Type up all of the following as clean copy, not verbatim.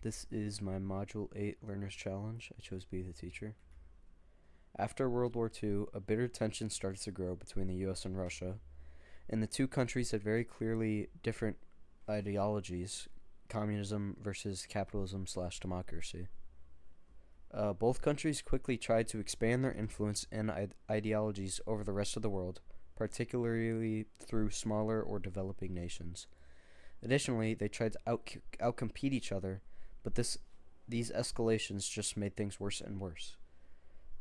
This is my Module 8 Learner's Challenge. I chose to be the teacher. After World War II, a bitter tension started to grow between the US and Russia, and the two countries had very clearly different ideologies, communism versus capitalism/democracy. Both countries quickly tried to expand their influence and ideologies over the rest of the world, particularly through smaller or developing nations. Additionally, they tried to outcompete each other, but these escalations just made things worse and worse.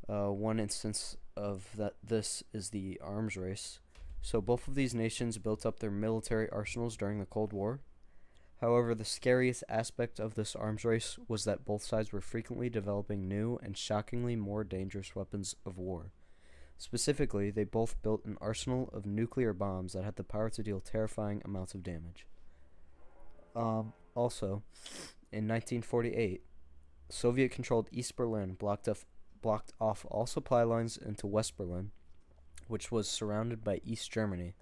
One instance of this is the arms race. So both of these nations built up their military arsenals during the Cold War. However, the scariest aspect of this arms race was that both sides were frequently developing new and shockingly more dangerous weapons of war. Specifically, they both built an arsenal of nuclear bombs that had the power to deal terrifying amounts of damage. Also, in 1948, Soviet-controlled East Berlin blocked off all supply lines into West Berlin, which was surrounded by East Germany.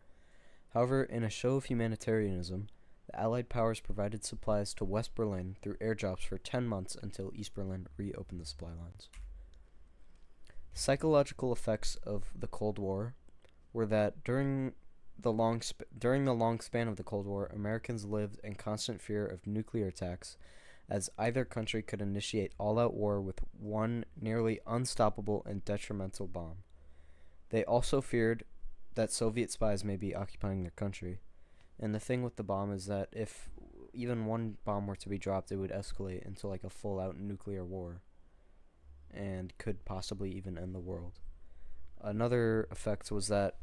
However, in a show of humanitarianism, the Allied powers provided supplies to West Berlin through airdrops for 10 months until East Berlin reopened the supply lines. Psychological effects of the Cold War were that during the long span of the Cold War, Americans lived in constant fear of nuclear attacks, as either country could initiate all-out war with one nearly unstoppable and detrimental bomb. They also feared that Soviet spies may be occupying their country. And the thing with the bomb is that if even one bomb were to be dropped, it would escalate into like a full-out nuclear war and could possibly even end the world. Another effect was that,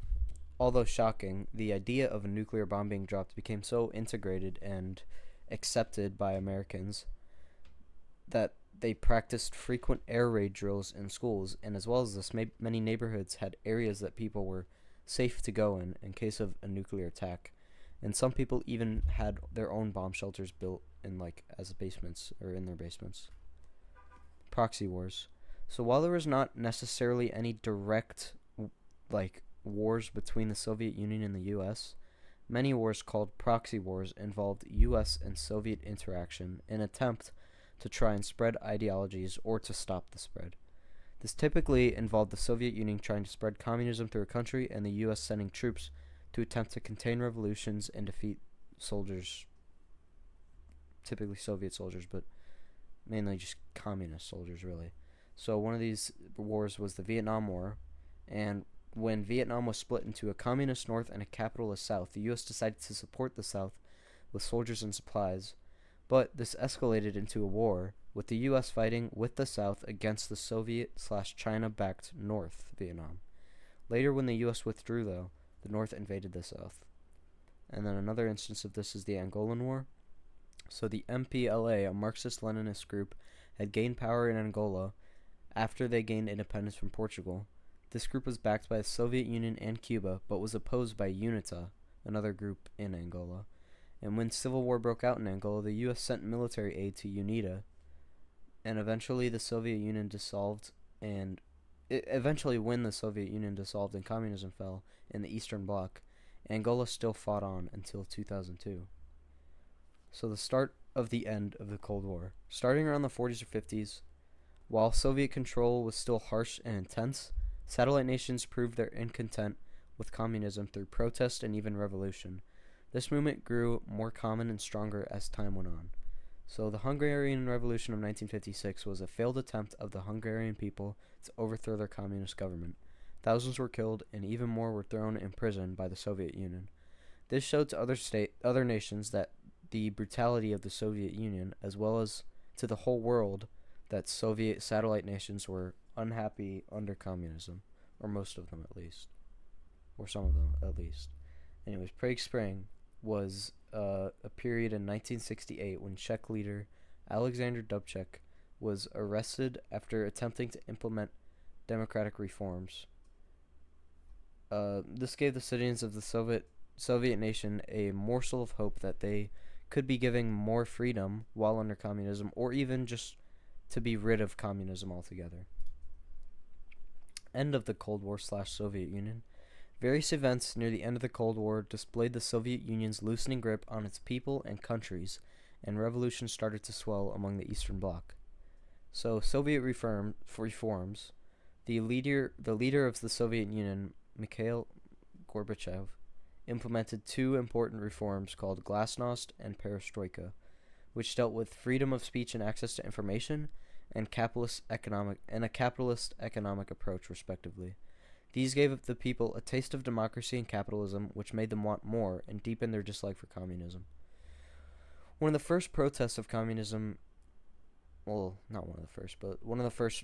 although shocking, the idea of a nuclear bomb being dropped became so integrated and accepted by Americans that they practiced frequent air raid drills in schools, and as well as this, many neighborhoods had areas that people were safe to go in case of a nuclear attack. And some people even had their own bomb shelters built in as basements or in their basements. Proxy wars. So while there was not necessarily any direct wars between the Soviet Union and the US, many wars called proxy wars involved US and Soviet interaction in an attempt to try and spread ideologies or to stop the spread. This typically involved the Soviet Union trying to spread communism through a country and the US sending troops to attempt to contain revolutions and defeat soldiers, typically Soviet soldiers, but mainly just communist soldiers, really. So one of these wars was the Vietnam War, and when Vietnam was split into a communist North and a capitalist South, the U.S. decided to support the South with soldiers and supplies, but this escalated into a war, with the U.S. fighting with the South against the Soviet/China-backed North Vietnam. Later, when the U.S. withdrew, though, the North invaded the South. And then another instance of this is the Angolan War. So the MPLA, a Marxist-Leninist group, had gained power in Angola after they gained independence from Portugal. This group was backed by the Soviet Union and Cuba, but was opposed by UNITA, another group in Angola. And when civil war broke out in Angola, the U.S. sent military aid to UNITA, and eventually the Soviet Union dissolved, and when the Soviet Union dissolved and communism fell in the Eastern Bloc, Angola still fought on until 2002. So the start of the end of the Cold War. Starting around the 40s or 50s, while Soviet control was still harsh and intense, satellite nations proved their incontent with communism through protest and even revolution. This movement grew more common and stronger as time went on. So the Hungarian Revolution of 1956 was a failed attempt of the Hungarian people to overthrow their communist government. Thousands were killed, and even more were thrown in prison by the Soviet Union. This showed to other nations that the brutality of the Soviet Union, as well as to the whole world, that Soviet satellite nations were unhappy under communism, or most of them at least, or some of them at least. Anyways, Prague Spring was a period in 1968 when Czech leader Alexander Dubček was arrested after attempting to implement democratic reforms. This gave the citizens of the Soviet nation a morsel of hope that they could be giving more freedom while under communism, or even just to be rid of communism altogether. End of the Cold War/Soviet Union. Various events near the end of the Cold War displayed the Soviet Union's loosening grip on its people and countries, and revolutions started to swell among the Eastern Bloc. So Soviet reforms, the leader of the Soviet Union, Mikhail Gorbachev, implemented two important reforms called Glasnost and Perestroika, which dealt with freedom of speech and access to information and a capitalist economic approach, respectively. These gave the people a taste of democracy and capitalism, which made them want more and deepened their dislike for communism. One of the first protests of communism, well, not one of the first, but one of the first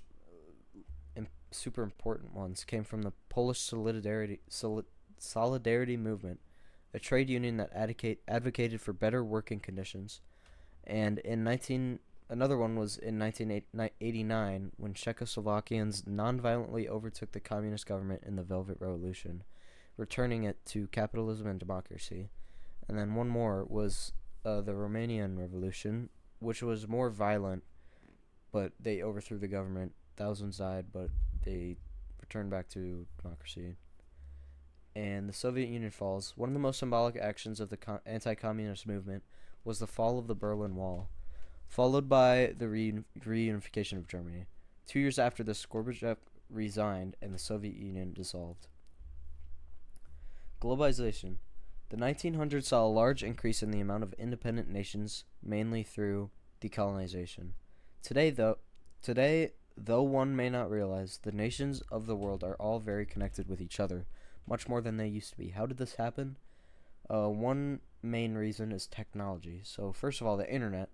super important ones came from the Polish Solidarity movement, a trade union that advocated for better working conditions. And another one was in 1989 when Czechoslovakians nonviolently overtook the communist government in the Velvet Revolution, returning it to capitalism and democracy. And then one more was the Romanian Revolution, which was more violent, but they overthrew the government. Thousands died, but they returned back to democracy. And the Soviet Union falls. One of the most symbolic actions of the anti-communist movement was the fall of the Berlin Wall, followed by the reunification of Germany. 2 years after this, Gorbachev resigned and the Soviet Union dissolved. Globalization. The 1900s saw a large increase in the amount of independent nations, mainly through decolonization. Today, though one may not realize, the nations of the world are all very connected with each other, much more than they used to be. How did this happen? One main reason is technology. So first of all, the internet.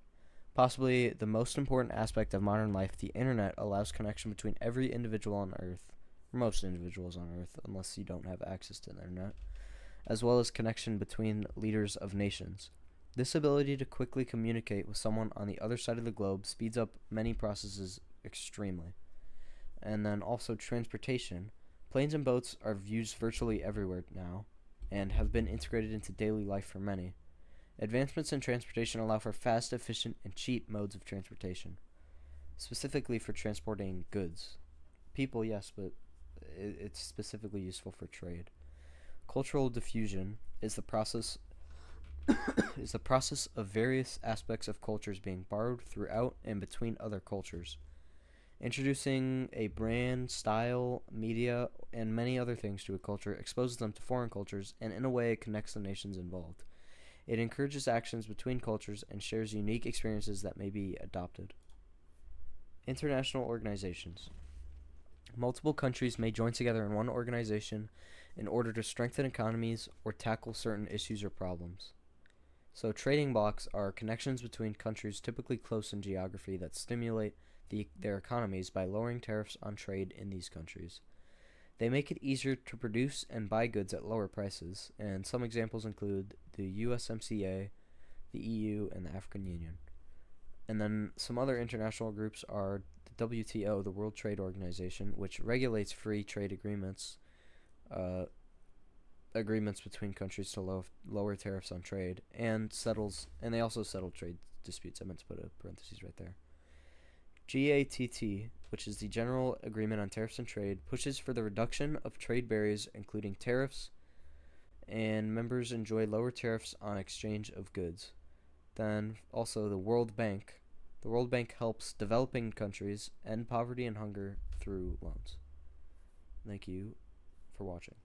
Possibly the most important aspect of modern life, the internet allows connection between every individual on Earth, most individuals on Earth, unless you don't have access to the internet, as well as connection between leaders of nations. This ability to quickly communicate with someone on the other side of the globe speeds up many processes extremely. And then also transportation. Planes and boats are used virtually everywhere now and have been integrated into daily life for many. Advancements in transportation allow for fast, efficient, and cheap modes of transportation, specifically for transporting goods. People, yes, but it's specifically useful for trade. Cultural diffusion is the process of various aspects of cultures being borrowed throughout and between other cultures. Introducing a brand, style, media, and many other things to a culture exposes them to foreign cultures, and in a way it connects the nations involved. It encourages actions between cultures and shares unique experiences that may be adopted. International organizations. Multiple countries may join together in one organization in order to strengthen economies or tackle certain issues or problems. So trading blocs are connections between countries typically close in geography that stimulate their economies by lowering tariffs on trade in these countries. They make it easier to produce and buy goods at lower prices, and some examples include the USMCA, the EU, and the African Union. And then some other international groups are the WTO, the World Trade Organization, which regulates free trade agreements between countries to lower tariffs on trade, and they also settle trade disputes. I meant to put a parentheses right there. GATT, which is the General Agreement on Tariffs and Trade, pushes for the reduction of trade barriers, including tariffs, and members enjoy lower tariffs on exchange of goods. Then also the World Bank. The World Bank helps developing countries end poverty and hunger through loans. Thank you for watching.